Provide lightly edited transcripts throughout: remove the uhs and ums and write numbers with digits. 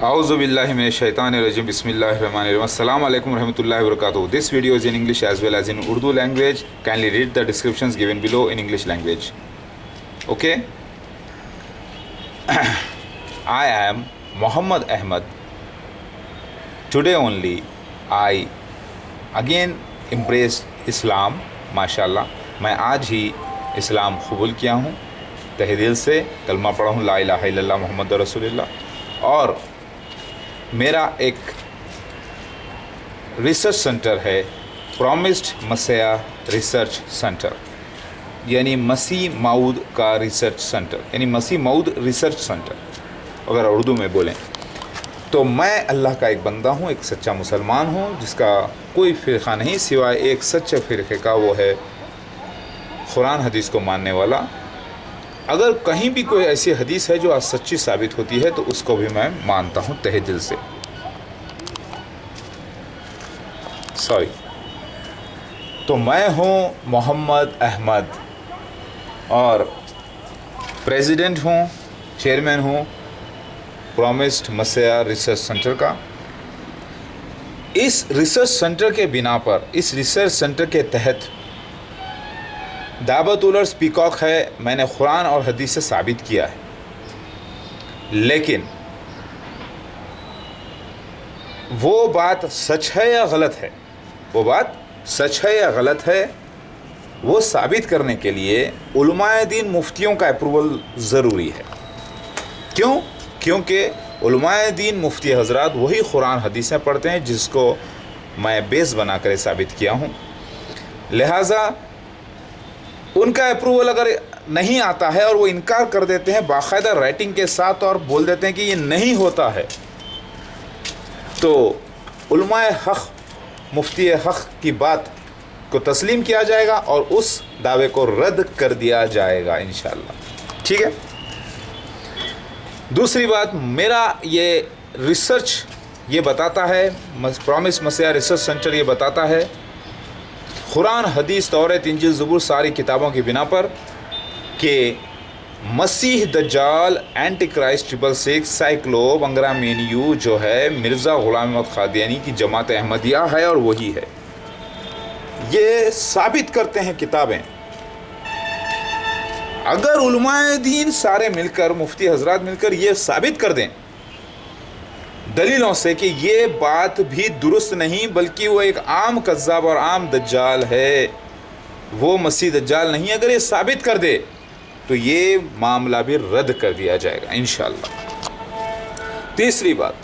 اعوذ باللہ من الشیطان الرجیم بسم اللہ الرحمن الرحیم السلام علیکم ورحمۃ اللہ وبرکاتہ. This video is in English as well as in Urdu language. Kindly read the descriptions given below in English language. Okay. I am Muhammad Ahmad. Today only I again embraced Islam. ماشاءاللہ میں آج ہی اسلام قبول کیا ہوں، تہ دل سے کلمہ پڑھا ہوں لا الہ الا اللہ محمد رسول اللہ. اور میرا ایک ریسرچ سنٹر ہے، پرومسڈ مسیح ریسرچ سنٹر، یعنی مسیح موعود کا ریسرچ سنٹر، یعنی مسیح موعود ریسرچ سنٹر اگر اردو میں بولیں تو. میں اللہ کا ایک بندہ ہوں، ایک سچا مسلمان ہوں جس کا کوئی فرقہ نہیں سوائے ایک سچے فرقے کا، وہ ہے قرآن حدیث کو ماننے والا. اگر کہیں بھی کوئی ایسی حدیث ہے جو آج سچی ثابت ہوتی ہے تو اس کو بھی میں مانتا ہوں تہ دل سے. تو میں ہوں محمد احمد اور پریزیڈنٹ ہوں، چیئرمین ہوں پرومسڈ مسیح ریسرچ سنٹر کا. اس ریسرچ سنٹر کے بنا پر، اس ریسرچ سنٹر کے تحت دعوت اولرز پیکاک ہے، میں نے قرآن اور حدیث سے ثابت کیا ہے. لیکن وہ بات سچ ہے یا غلط ہے، وہ بات سچ ہے یا غلط ہے، وہ ثابت کرنے کے لیے علماء دین مفتیوں کا اپروول ضروری ہے. کیوں؟ کیونکہ علماء دین مفتی حضرات وہی قرآن حدیثیں پڑھتے ہیں جس کو میں بیس بنا کر ثابت کیا ہوں. لہٰذا ان کا اپروول اگر نہیں آتا ہے اور وہ انکار کر دیتے ہیں باقاعدہ رائٹنگ کے ساتھ اور بول دیتے ہیں کہ یہ نہیں ہوتا ہے، تو علماء حق مفتی حق کی بات کو تسلیم کیا جائے گا اور اس دعوے کو رد کر دیا جائے گا انشاءاللہ. ٹھیک ہے. دوسری بات، میرا یہ ریسرچ یہ بتاتا ہے، پرومس مسیح ریسرچ سنٹر یہ بتاتا ہے قرآن حدیث تورات انجیل زبور ساری کتابوں کی بنا پر کہ مسیح دجال، اینٹی کرائسٹ 666، سائیکلو بنگرا مینیو جو ہے مرزا غلام احمد قادیانی کی جماعت احمدیہ ہے اور وہی ہے. یہ ثابت کرتے ہیں کتابیں. اگر علماء دین سارے مل کر، مفتی حضرات مل کر یہ ثابت کر دیں دلیلوں سے کہ یہ بات بھی درست نہیں بلکہ وہ ایک عام کذاب اور عام دجال ہے، وہ مسیح دجال نہیں، اگر یہ ثابت کر دے تو یہ معاملہ بھی رد کر دیا جائے گا انشاءاللہ. تیسری بات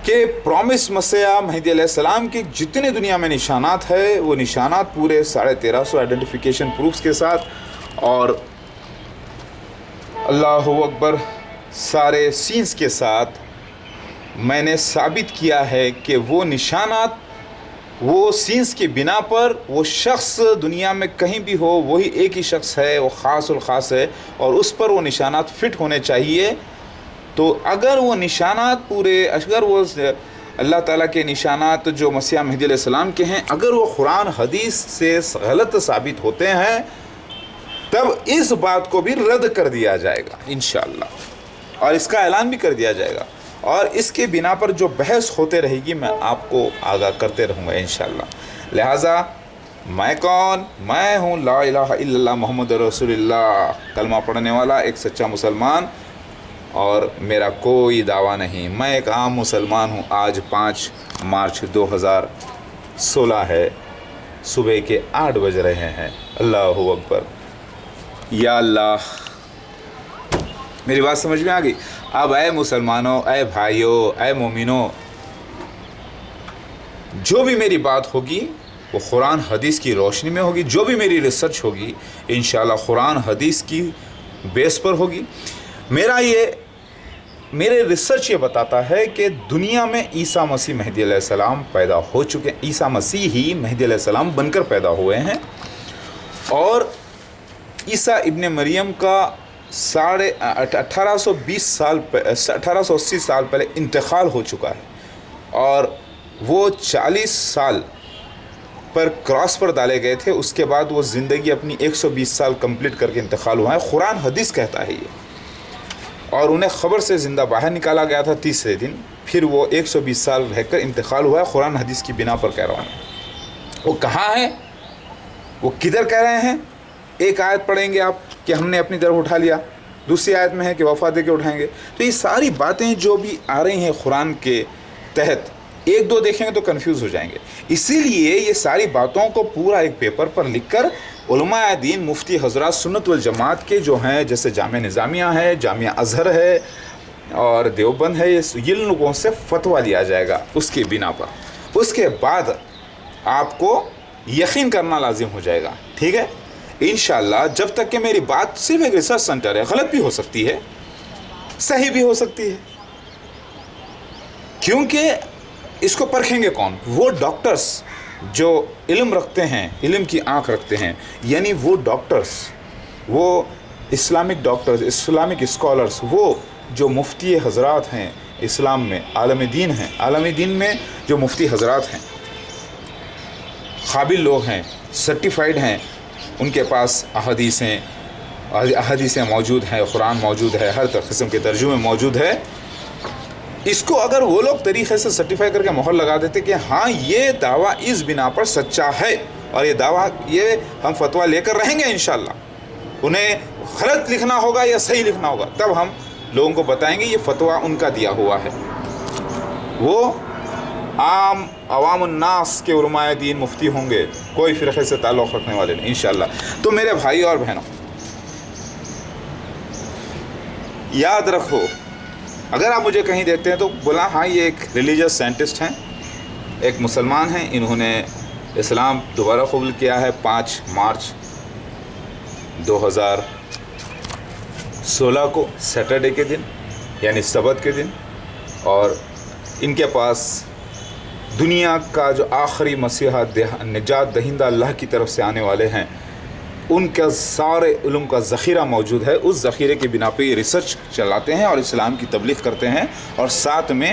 کہ پرومس مسیح مہدی علیہ السلام کے جتنے دنیا میں نشانات ہے وہ نشانات پورے 1350 آئیڈینٹیفیکیشن پروفز کے ساتھ اور اللہ اکبر سارے سینس کے ساتھ میں نے ثابت کیا ہے کہ وہ نشانات، وہ سینس کی بنا پر وہ شخص دنیا میں کہیں بھی ہو وہی ایک ہی شخص ہے، وہ خاص الخاص ہے اور اس پر وہ نشانات فٹ ہونے چاہیے. تو اگر وہ نشانات پورے، اگر وہ اللہ تعالیٰ کے نشانات جو مسیح مہدی علیہ السلام کے ہیں اگر وہ قرآن حدیث سے غلط ثابت ہوتے ہیں تب اس بات کو بھی رد کر دیا جائے گا انشاءاللہ، اور اس کا اعلان بھی کر دیا جائے گا اور اس کے بنا پر جو بحث ہوتے رہے گی میں آپ کو آگاہ کرتے رہوں گا انشاءاللہ. لہٰذا میں کون؟ میں ہوں لا الہ الا اللہ محمد رسول اللہ، کلمہ پڑھنے والا ایک سچا مسلمان، اور میرا کوئی دعویٰ نہیں. میں ایک عام مسلمان ہوں. آج 5 مارچ 2016 ہے، صبح کے 8 بج رہے ہیں. اللہ اکبر. یا اللہ، میری بات سمجھ میں آ گئی؟ اب اے مسلمانوں، اے بھائیوں، اے مومنوں، جو بھی میری بات ہوگی وہ قرآن حدیث کی روشنی میں ہوگی. جو بھی میری ریسرچ ہوگی انشاءاللہ قرآن حدیث کی بیس پر ہوگی. میرے ریسرچ یہ بتاتا ہے کہ دنیا میں عیسیٰ مسیح مہدی علیہ السلام پیدا ہو چکے ہیں. عیسیٰ مسیح ہی مہدی علیہ السلام بن کر پیدا ہوئے ہیں اور عیسیٰ ابن مریم کا 1880 سال پہلے انتقال ہو چکا ہے اور وہ 40 سال پر کراس پر ڈالے گئے تھے. اس کے بعد وہ زندگی اپنی 120 سال کمپلیٹ کر کے انتقال ہوا ہے. قرآن حدیث کہتا ہے یہ. اور انہیں خبر سے زندہ باہر نکالا گیا تھا تیسرے دن. پھر وہ 120 سال رہ کر انتقال ہوا ہے. قرآن حدیث کی بنا پر کہہ رہا ہوں. وہ کہاں ہے, وہ کدھر کہہ رہے ہیں؟ ایک آیت پڑھیں گے آپ کہ ہم نے اپنی طرف اٹھا لیا, دوسری آیت میں ہے کہ وفا دے کے اٹھائیں گے. تو یہ ساری باتیں جو بھی آ رہی ہیں قرآن کے تحت, ایک دو دیکھیں گے تو کنفیوز ہو جائیں گے. اسی لیے یہ ساری باتوں کو پورا ایک پیپر پر لکھ کر علماء دین, مفتی حضرات سنت والجماعت کے جو ہیں, جیسے جامعہ نظامیہ ہے, جامعہ ازہر ہے اور دیوبند ہے, یہ لوگوں سے فتویٰ لیا جائے گا اس کی بنا پر. اس کے بعد آپ کو یقین کرنا لازم ہو جائے گا. ٹھیک ہے انشاءاللہ. جب تک کہ میری بات صرف ایک ریسرچ سنٹر ہے, غلط بھی ہو سکتی ہے, صحیح بھی ہو سکتی ہے, کیونکہ اس کو پرکھیں گے کون؟ وہ ڈاکٹرز جو علم رکھتے ہیں, علم کی آنکھ رکھتے ہیں, یعنی وہ ڈاکٹرز, وہ اسلامک ڈاکٹرز, اسلامک اسکالرز, وہ جو مفتی حضرات ہیں اسلام میں, عالم دین ہیں, عالم دین میں جو مفتی حضرات ہیں, قابل لوگ ہیں, سرٹیفائیڈ ہیں, ان کے پاس احادیثیں موجود ہیں, قرآن موجود ہے, ہر قسم کے ترجمے موجود ہے. اس کو اگر وہ لوگ طریقے سے سرٹیفائی کر کے مہر لگا دیتے کہ ہاں یہ دعویٰ اس بنا پر سچا ہے, اور یہ دعویٰ, یہ ہم فتویٰ لے کر رہیں گے انشاءاللہ. انہیں غلط لکھنا ہوگا یا صحیح لکھنا ہوگا, تب ہم لوگوں کو بتائیں گے یہ فتویٰ ان کا دیا ہوا ہے. وہ عام عوام الناس کے علماء دین مفتی ہوں گے, کوئی فرقے سے تعلق رکھنے والے نہیں انشاءاللہ. تو میرے بھائی اور بہنوں, یاد رکھو, اگر آپ مجھے کہیں دیکھتے ہیں تو بولا ہاں یہ ایک ریلیجس سائنٹسٹ ہیں, ایک مسلمان ہیں, انہوں نے اسلام دوبارہ قبول کیا ہے 5 مارچ 2016 کو, سیٹرڈے کے دن, یعنی سبت کے دن, اور ان کے پاس دنیا کا جو آخری مسیحا نجات دہندہ اللہ کی طرف سے آنے والے ہیں, ان کا سارے علم کا ذخیرہ موجود ہے. اس ذخیرے کی بنا پہ یہ ریسرچ چلاتے ہیں اور اسلام کی تبلیغ کرتے ہیں, اور ساتھ میں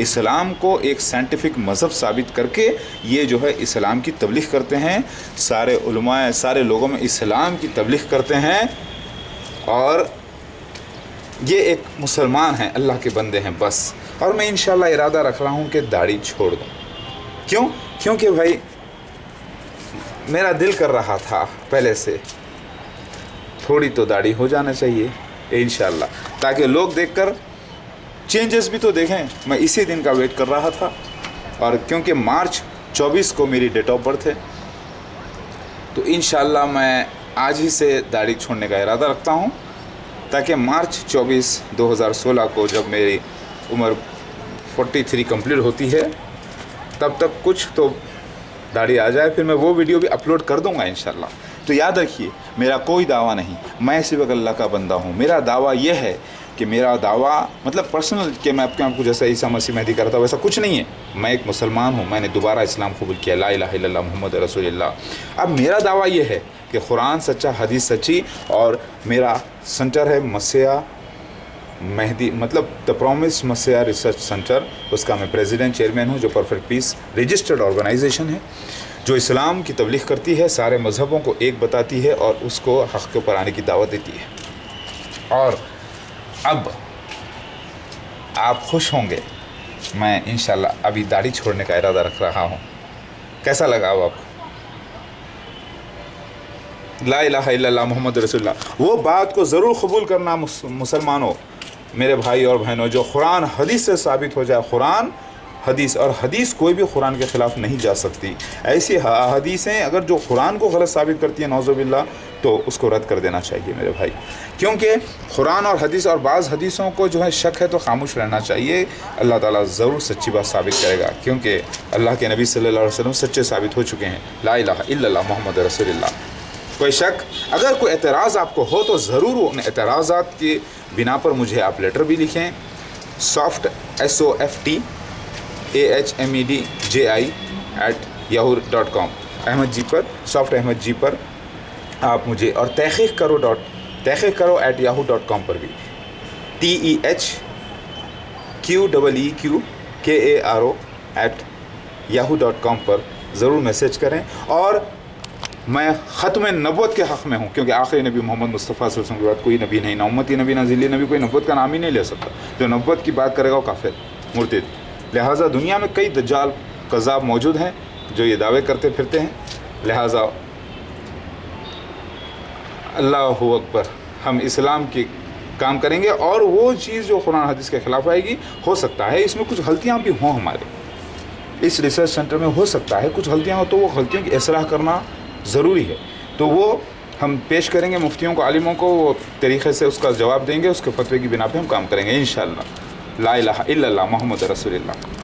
اسلام کو ایک سائنٹیفک مذہب ثابت کر کے یہ جو ہے اسلام کی تبلیغ کرتے ہیں. سارے علماء, سارے لوگوں میں اسلام کی تبلیغ کرتے ہیں, اور یہ ایک مسلمان ہیں, اللہ کے بندے ہیں بس. اور میں انشاءاللہ ارادہ رکھ رہا ہوں کہ داڑھی چھوڑ دوں. کیوں؟ کیونکہ بھائی میرا دل کر رہا تھا پہلے سے تھوڑی تو داڑھی ہو جانا چاہیے انشاءاللہ, تاکہ لوگ دیکھ کر چینجز بھی تو دیکھیں. میں اسی دن کا ویٹ کر رہا تھا, اور کیونکہ مارچ 24 کو میری ڈیٹ آف برتھ ہے, تو انشاءاللہ میں آج ہی سے داڑھی چھوڑنے کا ارادہ رکھتا ہوں, تاکہ مارچ 24 2016 کو جب میری عمر 43 کمپلیٹ ہوتی ہے, تب تک کچھ تو داڑھی آ جائے. پھر میں وہ ویڈیو بھی اپلوڈ کر دوں گا انشاءاللہ. تو یاد رکھیے, میرا کوئی دعویٰ نہیں, میں صرف اللہ کا بندہ ہوں. میرا دعویٰ یہ ہے کہ میرا دعویٰ مطلب پرسنل, کہ میں آپ کو جیسا عیسیٰ مسیح مہدی کرتا ہوں ویسا کچھ نہیں ہے. میں ایک مسلمان ہوں, میں نے دوبارہ اسلام قبول کیا, لا الہ الا اللہ محمد رسول اللہ. اب میرا دعویٰ یہ ہے کہ قرآن سچا, حدیث سچی, اور میرا سنٹر ہے مسیح مہدی, مطلب دا پرومس مسیح ریسرچ سنٹر. اس کا میں پریزیڈنٹ چیئرمین ہوں, جو پرفیکٹ پیس رجسٹرڈ آرگنائزیشن ہے, جو اسلام کی تبلیغ کرتی ہے, سارے مذہبوں کو ایک بتاتی ہے اور اس کو حق کے اوپر آنے کی دعوت دیتی ہے. اور اب آپ خوش ہوں گے, میں انشاءاللہ ابھی داڑھی چھوڑنے کا ارادہ رکھ رہا ہوں. کیسا لگا اب آپ کو؟ لا الہ الا اللہ محمد رسول اللہ. وہ بات کو ضرور قبول کرنا مسلمانوں, میرے بھائی اور بہنوں, جو قرآن حدیث سے ثابت ہو جائے. قرآن حدیث, اور حدیث کوئی بھی قرآن کے خلاف نہیں جا سکتی. ایسی حدیثیں اگر جو قرآن کو غلط ثابت کرتی ہیں نعوذ باللہ, تو اس کو رد کر دینا چاہیے میرے بھائی. کیونکہ قرآن اور حدیث, اور بعض حدیثوں کو جو ہے شک ہے تو خاموش رہنا چاہیے. اللہ تعالیٰ ضرور سچی بات ثابت کرے گا, کیونکہ اللہ کے نبی صلی اللہ علیہ وسلم سچے ثابت ہو چکے ہیں. لا الہ الا اللہ محمد رسول اللہ. کوئی شک, اگر کوئی اعتراض آپ کو ہو تو ضرور ان اعتراضات کی بنا پر مجھے آپ لیٹر بھی لکھیں. سافٹ SOFTAHMEDJI@yahoo.com, احمد جی پر, سافٹ احمد جی پر آپ مجھے, اور تحقیق کرو @yahoo.com پر بھی, TEHQEEQKARO @yahoo.com پر ضرور میسیج کریں. اور میں ختم نبوت کے حق میں ہوں، کیونکہ آخری نبی محمد مصطفیٰ صلی اللہ علیہ وسلم کے بعد کوئی نبی نہیں، نہ امتی نبی نہ ذیلی نبی، کوئی نبوت کا نام ہی نہیں لے سکتا۔ جو نبوت کی بات کرے گا وہ کافر مرتد۔ لہٰذا دنیا میں کئی دجال کذاب موجود ہیں جو یہ دعوے کرتے پھرتے ہیں، لہٰذا اللہ اکبر، ہم اسلام کی کام کریں گے، اور وہ چیز جو قرآن حدیث کے خلاف آئے گی، ہو سکتا ہے اس میں کچھ غلطیاں بھی ہوں، ہمارے اس ریسرچ سینٹر میں ہو سکتا ہے کچھ غلطیاں ہوں، تو وہ غلطیوں کی اصلاح کرنا ضروری ہے، تو وہ ہم پیش کریں گے مفتیوں کو، عالموں کو، وہ طریقے سے اس کا جواب دیں گے، اس کے فتوے کی بنا پہ ہم کام کریں گے انشاءاللہ۔ لا الہ الا اللہ محمد رسول اللہ۔